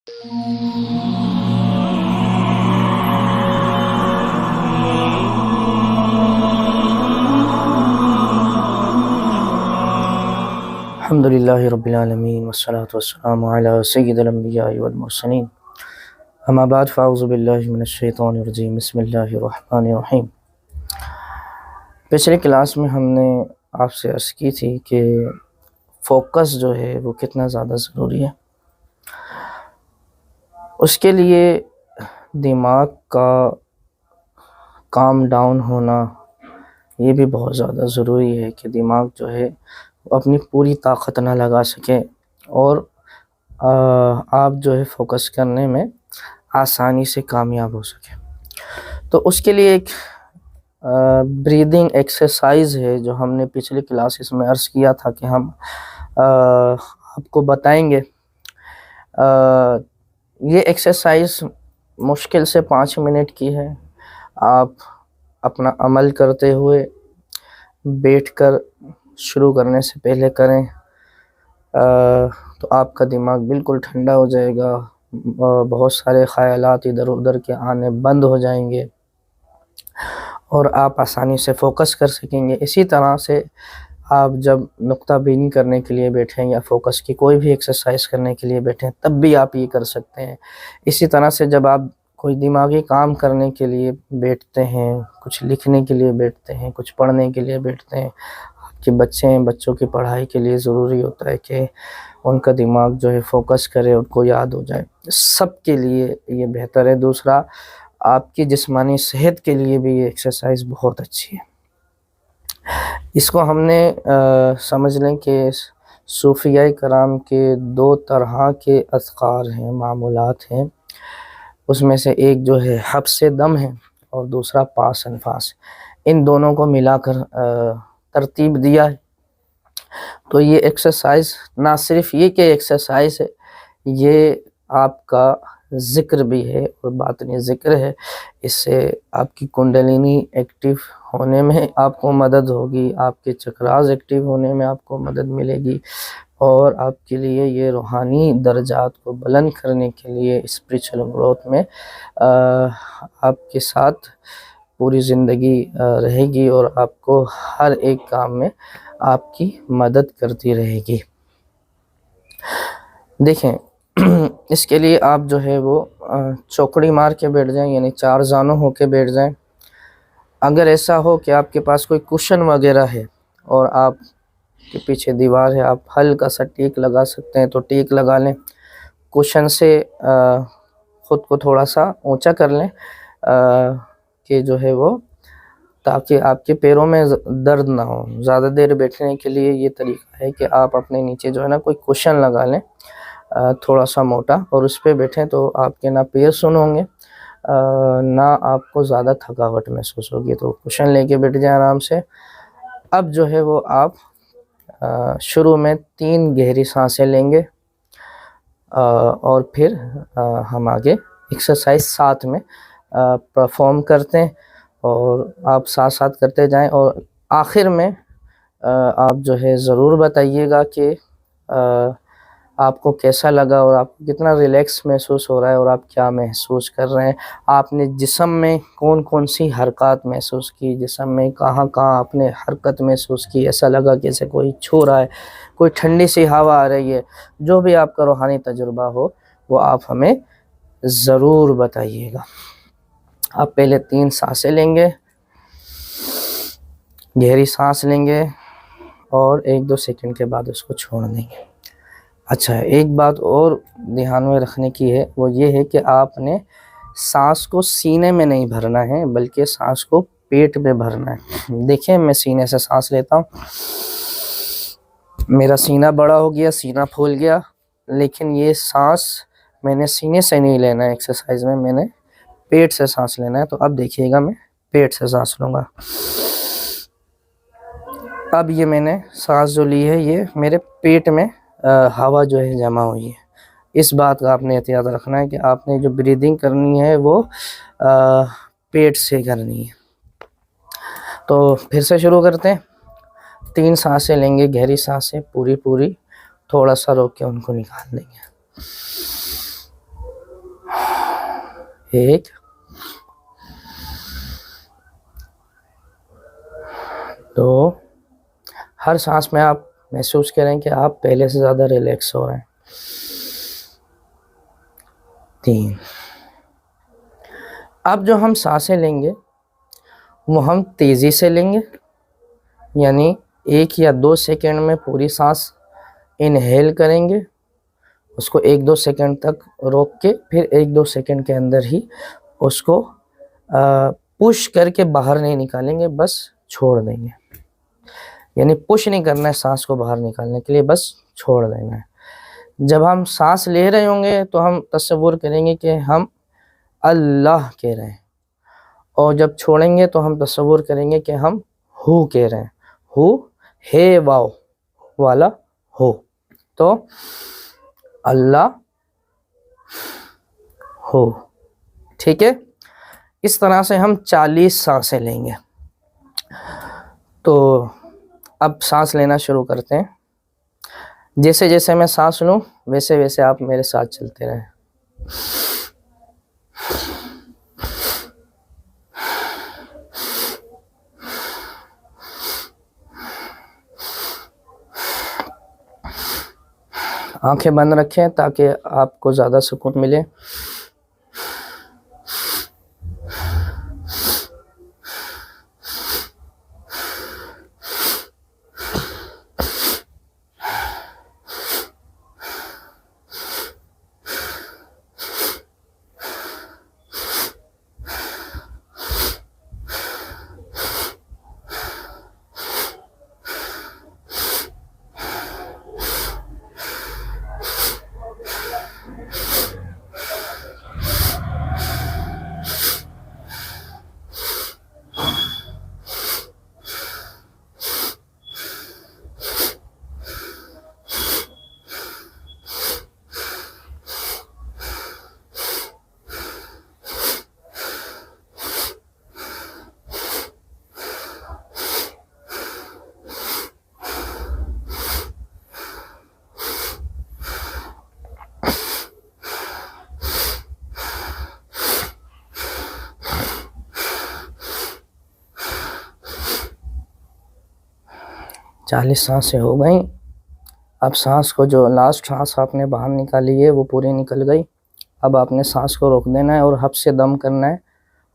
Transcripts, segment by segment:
अल्हम्दुलिल्लाहि रब्बिल आलमीन वस्सलातु वस्सलामु अला सय्यिदिल अंबियाइ वल मुरसलीन अम्मा बाद फ़अऊज़ु बिल्लाहि मिनश शैतानिर रजीम बिस्मिल्लाहिर रहमानिर रहीम। पिछली क्लास में हमने आपसे अर्ज़ की थी कि फ़ोकस जो है वो कितना ज़्यादा ज़रूरी है। उसके लिए दिमाग का काम डाउन होना ये भी बहुत ज़्यादा ज़रूरी है कि दिमाग जो है अपनी पूरी ताकत ना लगा सके और आप जो है फ़ोकस करने में आसानी से कामयाब हो सके। तो उसके लिए एक ब्रीदिंग एक्सरसाइज है जो हमने पिछली क्लासेस में अर्ज़ किया था कि हम आपको बताएंगे। ये एक्सरसाइज मुश्किल से 5 मिनट की है। आप अपना अमल करते हुए बैठकर शुरू करने से पहले करें तो आपका दिमाग बिल्कुल ठंडा हो जाएगा। बहुत सारे ख़यालात इधर उधर के आने बंद हो जाएंगे और आप आसानी से फ़ोकस कर सकेंगे। इसी तरह से आप जब नुक्ता बीनी करने के लिए बैठें या फ़ोकस की कोई भी एक्सरसाइज करने के लिए बैठें तब भी आप ये कर सकते हैं। इसी तरह से जब आप कोई दिमागी काम करने के लिए बैठते हैं, कुछ लिखने के लिए बैठते हैं, कुछ पढ़ने के लिए बैठते हैं, आपके बच्चे हैं, बच्चों की पढ़ाई के लिए ज़रूरी होता है कि उनका दिमाग जो है फ़ोकस करे, उनको याद हो जाए। सब के लिए ये बेहतर है। दूसरा, आपकी जिस्मानी सेहत के लिए भी ये एक्सरसाइज बहुत अच्छी है। इसको हमने समझ लें कि सूफ़िया कराम के 2 तरह के अज़कार हैं, मामूलात हैं। उसमें से एक जो है हब्स दम है और दूसरा पास अनफास। इन दोनों को मिलाकर तरतीब दिया है। तो ये एक्सरसाइज ना सिर्फ ये कि एक्सरसाइज है, ये आपका ज़िक्र भी है और बातनी ज़िक्र है। इससे आपकी कुंडलिनी एक्टिव होने में आपको मदद होगी, आपके चक्रास एक्टिव होने में आपको मदद मिलेगी और आपके लिए ये रूहानी दर्जात को बुलंद करने के लिए स्पिरिचुअल ग्रोथ में आपके साथ पूरी ज़िंदगी रहेगी और आपको हर एक काम में आपकी मदद करती रहेगी। देखें, इसके लिए आप जो है वो चौकड़ी मार के बैठ जाएं, यानी 4 जानों होके बैठ जाएं। अगर ऐसा हो कि आपके पास कोई कुशन वगैरह है और आप के पीछे दीवार है, आप हल्का सा टेक लगा सकते हैं तो टेक लगा लें। कुशन से ख़ुद को थोड़ा सा ऊंचा कर लें कि जो है वो, ताकि आपके पैरों में दर्द ना हो। ज़्यादा देर बैठने के लिए ये तरीका है कि आप अपने नीचे जो है ना कोई कुशन लगा लें थोड़ा सा मोटा, और उस पर बैठें तो आपके ना पैर सुन होंगे ना आपको ज़्यादा थकावट महसूस होगी। तो कुशन लेके बैठ जाएं आराम से। अब जो है वो आप शुरू में 3 गहरी सांसें लेंगे और फिर हम आगे एक्सरसाइज साथ में परफॉर्म करते हैं और आप साथ साथ करते जाएं और आखिर में आप जो है ज़रूर बताइएगा कि आपको कैसा लगा और आपको कितना रिलैक्स महसूस हो रहा है और आप क्या महसूस कर रहे हैं। आपने जिस्म में कौन कौन सी हरकत महसूस की, जिस्म में कहाँ कहाँ आपने हरकत महसूस की, ऐसा लगा जैसे कोई छू रहा है, कोई ठंडी सी हवा आ रही है। जो भी आपका रूहानी तजुर्बा हो वो आप हमें ज़रूर बताइएगा। आप पहले 3 सांसें लेंगे, गहरी सांस लेंगे और 1-2 सेकंड के बाद उसको छोड़ देंगे। अच्छा, एक बात और ध्यान में रखने की है, वो ये है कि आपने सांस को सीने में नहीं भरना है बल्कि सांस को पेट में भरना है। देखिए, मैं सीने से सांस लेता हूँ, मेरा सीना बड़ा हो गया, सीना फूल गया, लेकिन ये सांस मैंने सीने से नहीं लेना है। एक्सरसाइज में मैंने पेट से सांस लेना है। तो अब देखिएगा, मैं पेट से सांस लूँगा। अब ये मैंने सांस जो ली है ये मेरे पेट में हवा जो है जमा हुई है। इस बात का आपने एहतियात रखना है कि आपने जो ब्रीदिंग करनी है वो पेट से करनी है। तो फिर से शुरू करते हैं। 3 सांसें लेंगे, गहरी सांसें पूरी, थोड़ा सा रोक के उनको निकाल देंगे। एक, दो। हर सांस में आप महसूस करें कि आप पहले से ज़्यादा रिलैक्स हो रहे हैं। तीन। अब जो हम सांसें लेंगे वो हम तेज़ी से लेंगे, यानी 1 या 2 सेकंड में पूरी सांस इनहेल करेंगे, उसको 1-2 सेकंड तक रोक के फिर 1-2 सेकंड के अंदर ही उसको पुश करके बाहर नहीं निकालेंगे, बस छोड़ देंगे। यानी पुश नहीं करना है सांस को बाहर निकालने के लिए, बस छोड़ देना है। जब हम सांस ले रहे होंगे तो हम तसव्वुर करेंगे कि हम अल्लाह कह रहे हैं, और जब छोड़ेंगे तो हम तसव्वुर करेंगे कि हम हु कह रहे हैं। हु, हे वाओ वाला हो। तो अल्लाह हो। ठीक है, इस तरह से हम 40 सांसें लेंगे। तो अब सांस लेना शुरू करते हैं। जैसे जैसे मैं सांस लूँ वैसे वैसे आप मेरे साथ चलते रहें। आंखें बंद रखें ताकि आपको ज़्यादा सुकून मिले। चालीस सांसें हो गई। अब सांस को, जो लास्ट सांस आपने बाहर निकाली है वो पूरी निकल गई। अब आपने सांस को रोक देना है और हब से दम करना है,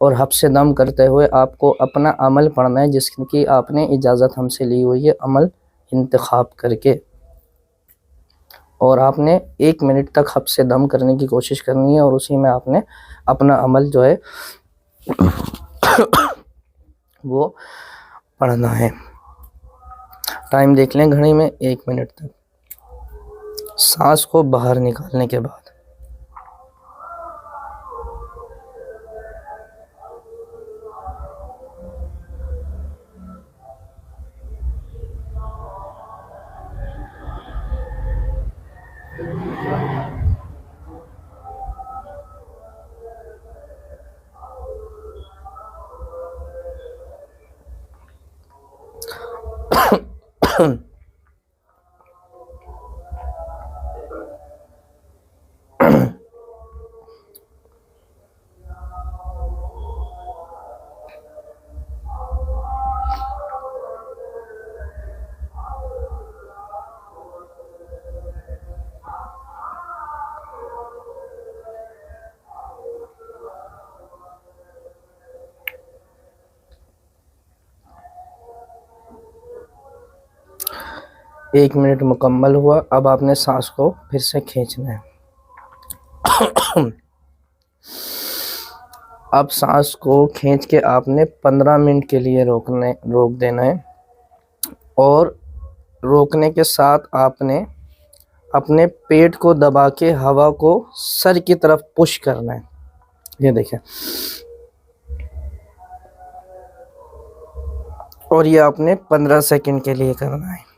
और हब से दम करते हुए आपको अपना अमल पढ़ना है जिसकी आपने इजाज़त हमसे ली हुई है, अमल इंतखाब करके। और आपने 1 मिनट तक हब से दम करने की कोशिश करनी है और उसी में आपने अपना अमल जो है वो पढ़ना है। टाइम देख लें घड़ी में, 1 मिनट तक सांस को बाहर निकालने के बाद। एक मिनट मुकम्मल हुआ। अब आपने सांस को फिर से खींचना है। अब सांस को खींच के आपने 15 मिनट के लिए रोक देना है, और रोकने के साथ आपने अपने पेट को दबा के हवा को सर की तरफ पुश करना है। ये देखिए, और ये आपने 15 सेकंड के लिए करना है।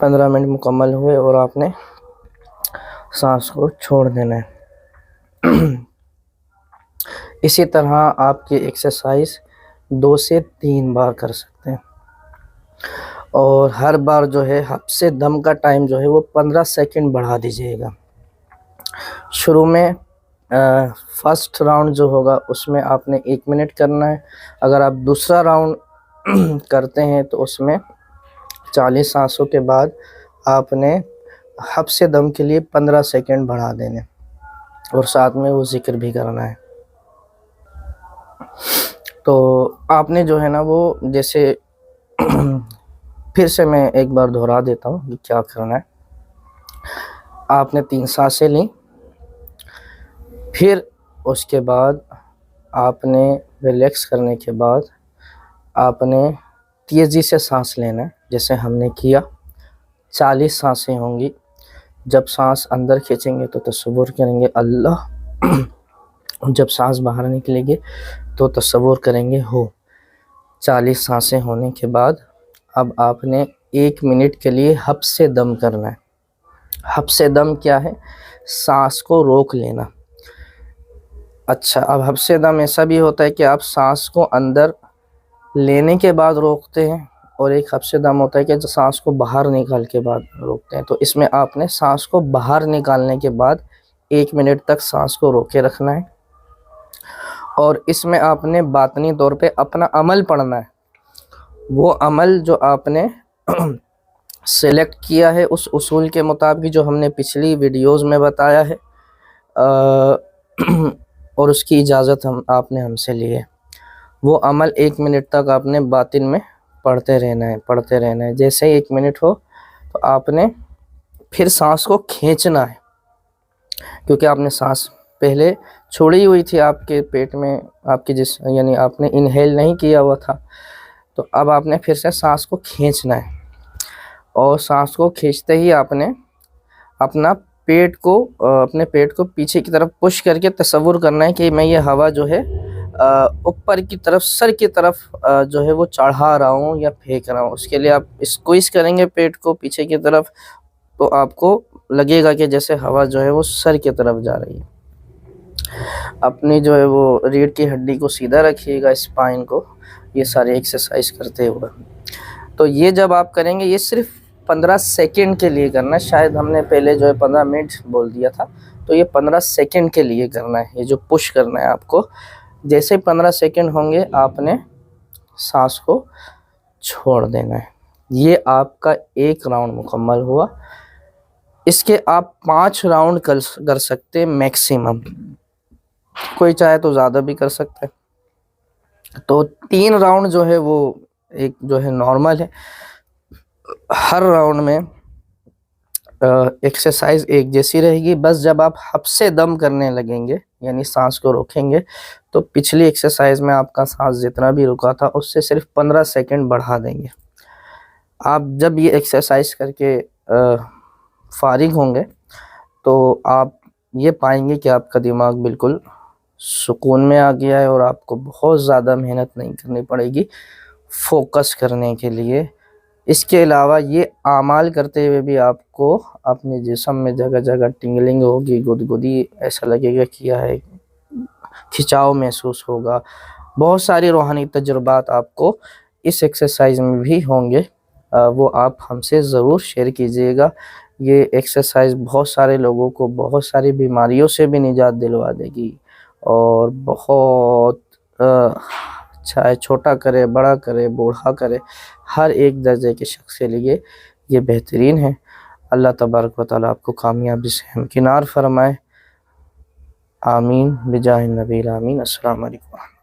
पंद्रह मिनट मुकम्मल हुए और आपने सांस को छोड़ देना है। इसी तरह आपकी एक्सरसाइज 2 से 3 बार कर सकते हैं और हर बार जो है हफ्से दम का टाइम जो है वो 15 सेकंड बढ़ा दीजिएगा। शुरू में फर्स्ट राउंड जो होगा उसमें आपने 1 मिनट करना है। अगर आप दूसरा राउंड करते हैं तो उसमें 40 सांसों के बाद आपने हफ्से दम के लिए 15 सेकंड बढ़ा देने और साथ में वो जिक्र भी करना है। तो आपने जो है ना वो जैसे फिर से मैं एक बार दोहरा देता हूँ कि क्या करना है। आपने 3 सांसें ली, फिर उसके बाद आपने रिलैक्स करने के बाद आपने तेज़ी से सांस लेना है जैसे हमने किया। 40 सांसें होंगी। जब सांस अंदर खींचेंगे तो तसव्वुर करेंगे अल्लाह, जब सांस बाहर निकलेगी तो तसव्वुर करेंगे हो। 40 सांसें होने के बाद अब आपने 1 मिनट के लिए हफ्से दम करना है। हफ्से दम क्या है? सांस को रोक लेना। अच्छा, अब हफ्से दम ऐसा भी होता है कि आप सांस को अंदर लेने के बाद रोकते हैं और एक हफ्से दम होता है कि जो सांस को बाहर निकाल के बाद रोकते हैं। तो इसमें आपने सांस को बाहर निकालने के बाद 1 मिनट तक सांस को रोके रखना है और इसमें आपने बातनी तौर पे अपना अमल पढ़ना है। वो अमल जो आपने सेलेक्ट किया है उस उसूल के मुताबिक जो हमने पिछली वीडियोस में बताया है और उसकी इजाज़त आपने हमसे ली है। वो अमल 1 मिनट तक आपने बातिन में पढ़ते रहना है। जैसे ही 1 मिनट हो तो आपने फिर सांस को खींचना है, क्योंकि आपने सांस पहले छोड़ी हुई थी आपके पेट में, आपके यानी आपने इनहेल नहीं किया हुआ था। तो अब आपने फिर से सांस को खींचना है और सांस को खींचते ही आपने अपने पेट को पीछे की तरफ पुश करके तसव्वुर करना है कि मैं ये हवा जो है ऊपर की तरफ, सर की तरफ जो है वो चढ़ा रहा हूँ या फेंक रहा हूँ। उसके लिए आप स्क्वीज़ करेंगे पेट को पीछे की तरफ तो आपको लगेगा कि जैसे हवा जो है वो सर की तरफ जा रही है। अपनी जो है वो रीढ़ की हड्डी को सीधा रखिएगा, स्पाइन को, ये सारे एक्सरसाइज करते हुए। तो ये जब आप करेंगे ये सिर्फ 15 सेकंड के लिए करना है। शायद हमने पहले जो है 15 मिनट बोल दिया था, तो ये 15 सेकंड के लिए करना है। ये जो पुश करना है आपको, जैसे 15 सेकंड होंगे आपने सांस को छोड़ देना है। ये आपका 1 राउंड मुकम्मल हुआ। इसके आप 5 राउंड कर सकते हैं मैक्सिमम, कोई चाहे तो ज़्यादा भी कर सकते हैं। तो 3 राउंड जो है वो एक जो है नॉर्मल है। हर राउंड में एक्सरसाइज एक जैसी रहेगी, बस जब आप हफ्से दम करने लगेंगे यानी सांस को रोकेंगे तो पिछली एक्सरसाइज में आपका सांस जितना भी रुका था उससे सिर्फ 15 सेकंड बढ़ा देंगे। आप जब ये एक्सरसाइज करके फारिग होंगे तो आप ये पाएंगे कि आपका दिमाग बिल्कुल सुकून में आ गया है और आपको बहुत ज़्यादा मेहनत नहीं करनी पड़ेगी फोकस करने के लिए। इसके अलावा ये आमाल करते हुए भी आपको अपने जिस्म में जगह जगह टिंगलिंग होगी, गुदगुदी, ऐसा लगेगा किया है, खिंचाव महसूस होगा। बहुत सारी रूहानी तजुर्बात आपको इस एक्सरसाइज में भी होंगे, वो आप हमसे ज़रूर शेयर कीजिएगा। ये एक्सरसाइज बहुत सारे लोगों को बहुत सारी बीमारियों से भी निजात दिलवा देगी और बहुत चाहे छोटा करे, बड़ा करे, बूढ़ा करे, हर एक दर्जे के शख्स के लिए ये बेहतरीन है। अल्लाह तबारक व तआला आपको कामयाबी से हमकिनार फरमाए। आमीन बिजाह नबी आमीन। अस्सलाम वालेकुम।